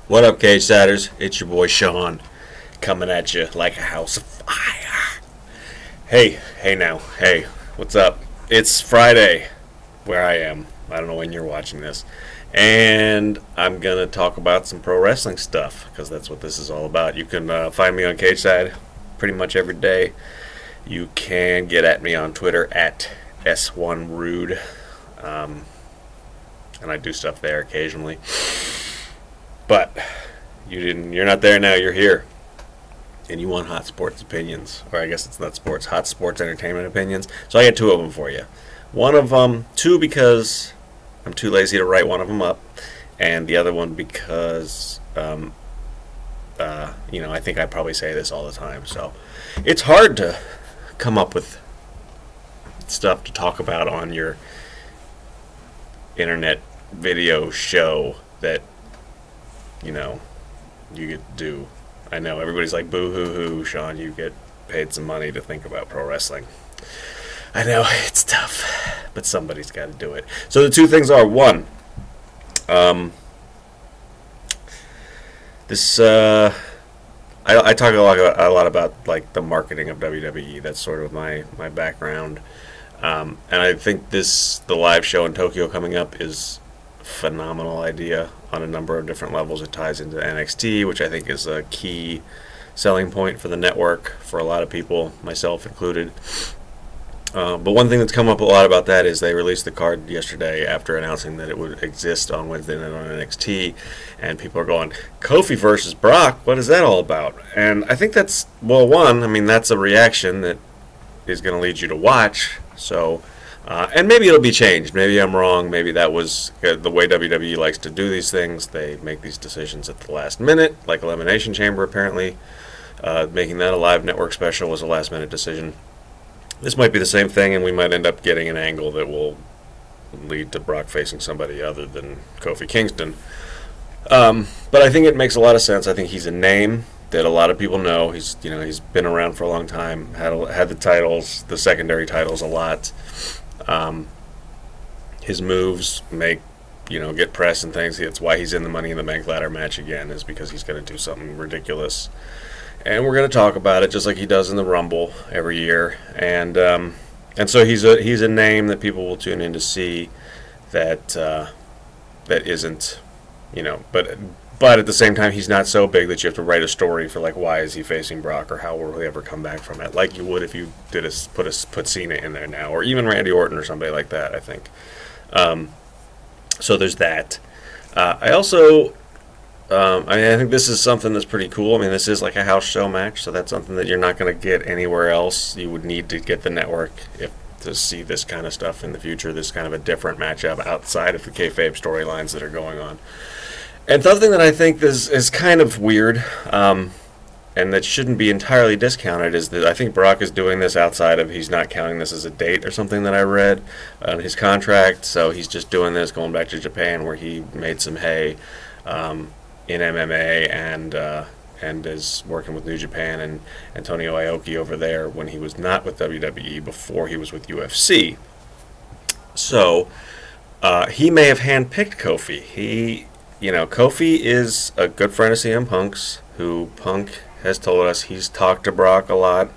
What up, Cage Siders? It's your boy Sean, coming at you like a house of fire. Hey now, hey, what's up? It's Friday, where I am. I don't know when you're watching this. And I'm going to talk about some pro wrestling stuff, because that's what this is all about. You can find me on Cage Side pretty much every day. You can get at me on Twitter at S1Rude. And I do stuff there occasionally. But you're not there now, you're here. And you want hot sports opinions. Or I guess it's not sports, hot sports entertainment opinions. So I got two of them for you. One of them, two because I'm too lazy to write one of them up. And the other one because, I think I probably say this all the time. So it's hard to come up with stuff to talk about on your internet video show that you get to do. I know everybody's like, boo hoo hoo, Sean, you get paid some money to think about pro wrestling. I know it's tough, but somebody's got to do it. So the two things are, one, I talk a lot about like the marketing of WWE. That's sort of my background, and I think the live show in Tokyo coming up is a phenomenal idea on a number of different levels. It ties into NXT, which I think is a key selling point for the network for a lot of people, myself included. But one thing that's come up a lot about that is they released the card yesterday after announcing that it would exist on Wednesday night on NXT, and people are going, Kofi versus Brock, what is that all about? And I think that's, well, one, I mean, that's a reaction that is going to lead you to watch, so, and maybe it'll be changed. Maybe I'm wrong. Maybe that was the way WWE likes to do these things. They make these decisions at the last minute, like Elimination Chamber apparently. Making that a live network special was a last-minute decision. This might be the same thing, and we might end up getting an angle that will lead to Brock facing somebody other than Kofi Kingston. But I think it makes a lot of sense. I think he's a name that a lot of people know. He's been around for a long time. Had the titles, the secondary titles, a lot. His moves get press and things. That's why he's in the Money in the Bank ladder match again, is because he's going to do something ridiculous. And we're going to talk about it just like he does in the Rumble every year. And so he's a name that people will tune in to see that isn't, but at the same time, he's not so big that you have to write a story for, like, why is he facing Brock or how will he ever come back from it, like you would if you put Cena in there now, or even Randy Orton or somebody like that, I think. So there's that. I also... I think this is something that's pretty cool. I mean, this is like a house show match, so that's something that you're not going to get anywhere else. You would need to get the network to see this kind of stuff in the future, this kind of a different matchup outside of the kayfabe storylines that are going on. And the other thing that I think is kind of weird, and that shouldn't be entirely discounted, is that I think Brock is doing this outside of, he's not counting this as a date or something that I read on his contract, so he's just doing this going back to Japan where he made some hay in MMA and is working with New Japan and Antonio Ioki over there when he was not with WWE, before he was with UFC. So he may have handpicked Kofi. Kofi is a good friend of CM Punk's, who Punk has told us he's talked to Brock a lot,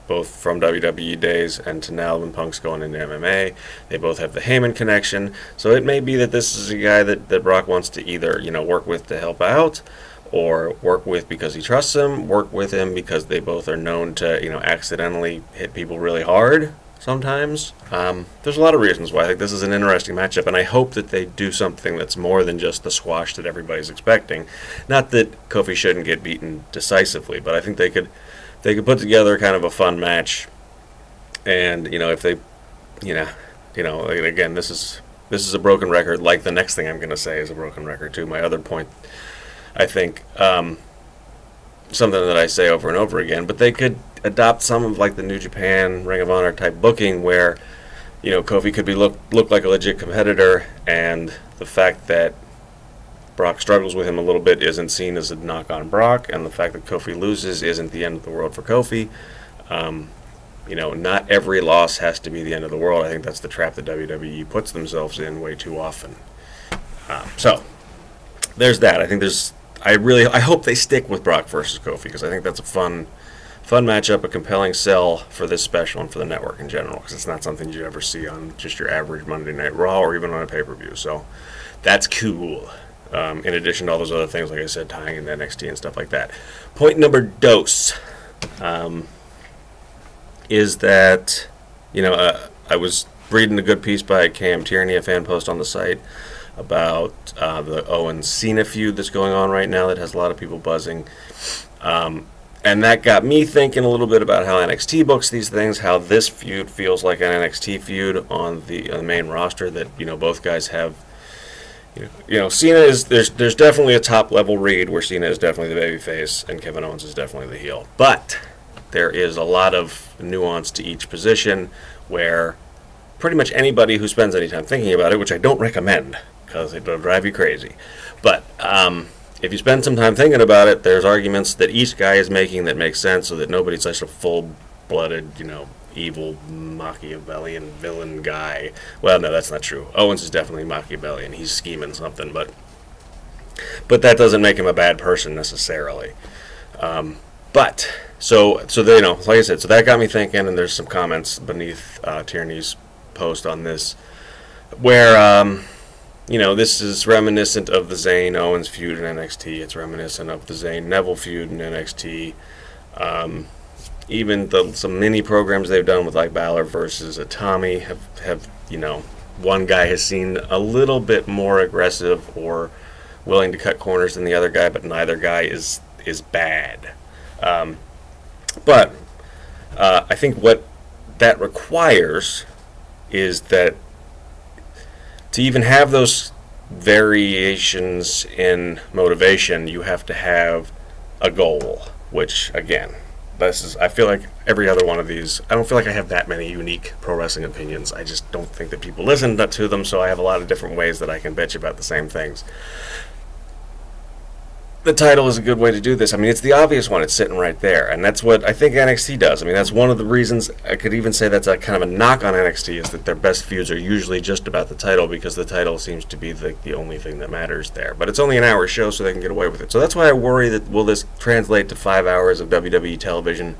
both from WWE days and to now when Punk's going into MMA. They both have the Heyman connection, so it may be that this is a guy that Brock wants to either work with to help out, or work with because he trusts him, work with him because they both are known to accidentally hit people really hard sometimes. There's a lot of reasons why I think this is an interesting matchup, and I hope that they do something that's more than just the squash that everybody's expecting. Not that Kofi shouldn't get beaten decisively, but I think they could put together kind of a fun match, and if they, again, this is a broken record. Like the next thing I'm going to say is a broken record too. My other point, I think, something that I say over and over again, but they could adopt some of like the New Japan Ring of Honor type booking, where Kofi could look like a legit competitor, and the fact that Brock struggles with him a little bit isn't seen as a knock on Brock, and the fact that Kofi loses isn't the end of the world for Kofi. Not every loss has to be the end of the world. I think that's the trap that WWE puts themselves in way too often. So there's that. I hope they stick with Brock versus Kofi, because I think that's a fun matchup, a compelling sell for this special and for the network in general, because it's not something you'd ever see on just your average Monday Night Raw or even on a pay-per-view. So that's cool. In addition to all those other things, like I said, tying in NXT and stuff like that. Point number dos is that, I was reading a good piece by Cam Tierney, a fan post on the site, about the Owens Cena feud that's going on right now that has a lot of people buzzing. And that got me thinking a little bit about how NXT books these things, how this feud feels like an NXT feud on the main roster, that, both guys have, Cena is, there's definitely a top level read where Cena is definitely the babyface and Kevin Owens is definitely the heel. But there is a lot of nuance to each position where pretty much anybody who spends any time thinking about it, which I don't recommend because it'll drive you crazy, but if you spend some time thinking about it, there's arguments that each guy is making that make sense, so that nobody's such a full-blooded, evil Machiavellian villain guy. Well, no, that's not true. Owens is definitely Machiavellian. He's scheming something, but that doesn't make him a bad person necessarily. But so they, like I said, so that got me thinking, and there's some comments beneath Tierney's post on this where this is reminiscent of the Zayn-Owens feud in NXT. It's reminiscent of the Zayn-Neville feud in NXT. Even some mini programs they've done with like Balor versus Atami have one guy has seemed a little bit more aggressive or willing to cut corners than the other guy, but neither guy is bad. But I think what that requires is that to even have those variations in motivation, you have to have a goal, which, again, I feel like every other one of these, I don't feel like I have that many unique pro wrestling opinions. I just don't think that people listen to them, so I have a lot of different ways that I can bitch about the same things. The title is a good way to do this. I mean, it's the obvious one. It's sitting right there, and that's what I think NXT does. I mean, that's one of the reasons I could even say that's a kind of a knock on NXT, is that their best feuds are usually just about the title, because the title seems to be the only thing that matters there. But it's only an hour show, so they can get away with it. So that's why I worry that will this translate to 5 hours of WWE television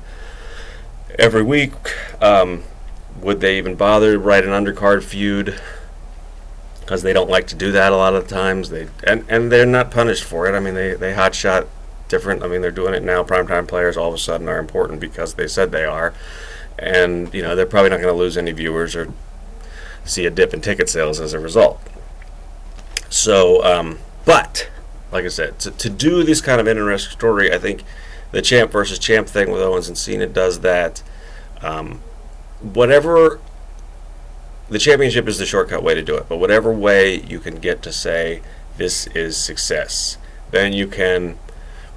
every week? Would they even bother to write an undercard feud? Because they don't like to do that a lot of the times. And they're not punished for it. I mean, they hotshot different. I mean, they're doing it now. Primetime players all of a sudden are important because they said they are. And, they're probably not going to lose any viewers or see a dip in ticket sales as a result. So, but, like I said, to do this kind of interesting story, I think the champ versus champ thing with Owens and Cena does that. Whatever... The championship is the shortcut way to do it, but whatever way you can get to say this is success, then you can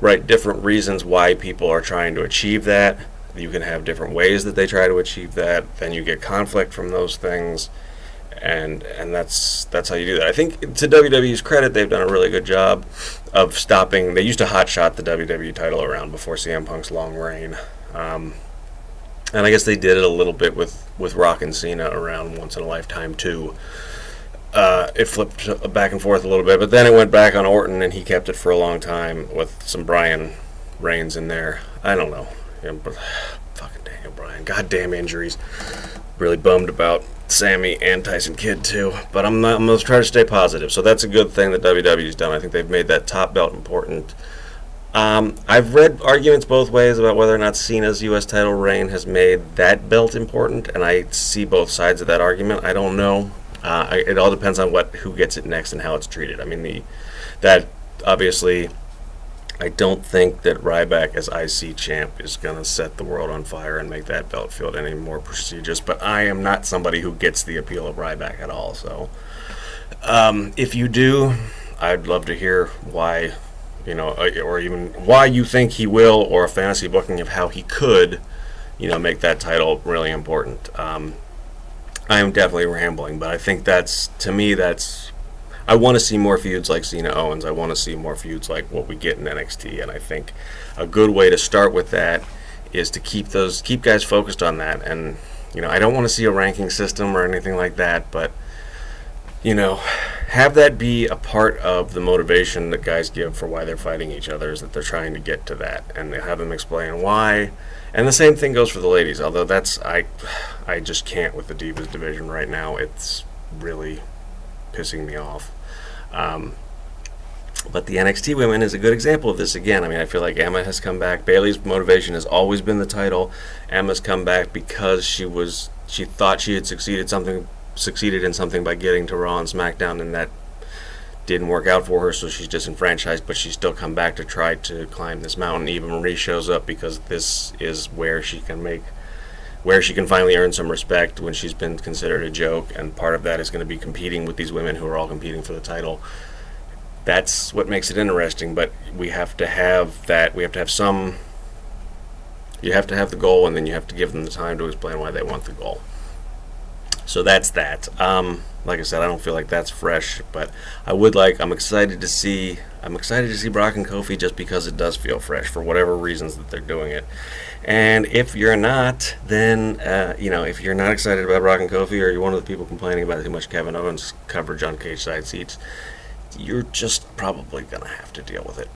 write different reasons why people are trying to achieve that. You can have different ways that they try to achieve that. Then you get conflict from those things, and that's how you do that. I think, to WWE's credit, they've done a really good job of stopping. They used to hotshot the WWE title around before CM Punk's long reign. And I guess they did it a little bit with Rock and Cena around Once in a Lifetime too. It flipped back and forth a little bit, but then it went back on Orton, and he kept it for a long time with some Bryan Reigns in there. I don't know. Fucking Daniel Bryan. Goddamn injuries. Really bummed about Sammy and Tyson Kidd too. But I'm going to try to stay positive. So that's a good thing that WWE's done. I think they've made that top belt important. I've read arguments both ways about whether or not Cena's U.S. title reign has made that belt important, and I see both sides of that argument. I don't know. It all depends on who gets it next and how it's treated. I mean, that obviously, I don't think that Ryback as IC champ is going to set the world on fire and make that belt field any more prestigious, but I am not somebody who gets the appeal of Ryback at all. So, if you do, I'd love to hear why... or even why you think he will, or a fantasy booking of how he could, make that title really important. I am definitely rambling, but I think to me, I want to see more feuds like Cena Owens. I want to see more feuds like what we get in NXT, and I think a good way to start with that is to keep guys focused on that. And, I don't want to see a ranking system or anything like that, but, have that be a part of the motivation that guys give for why they're fighting each other, is that they're trying to get to that, and have them explain why. And the same thing goes for the ladies, although that's I just can't with the Divas division right now. It's really pissing me off. But the NXT women is a good example of this again. I mean, I feel like Emma has come back. Bayley's motivation has always been the title. Emma's come back because she thought she had succeeded in something by getting to Raw and SmackDown, and that didn't work out for her, so she's disenfranchised, but she's still come back to try to climb this mountain. Eva Marie shows up because this is where she can finally earn some respect when she's been considered a joke, and part of that is going to be competing with these women who are all competing for the title. That's what makes it interesting, but we have to have that. We have to have some. You have to have the goal, and then you have to give them the time to explain why they want the goal. So that's that. Like I said, I don't feel like that's fresh, but I'm excited to see Brock and Kofi, just because it does feel fresh for whatever reasons that they're doing it. And if you're not, then if you're not excited about Brock and Kofi, or you're one of the people complaining about too much Kevin Owens coverage on Cage Side Seats, you're just probably gonna have to deal with it.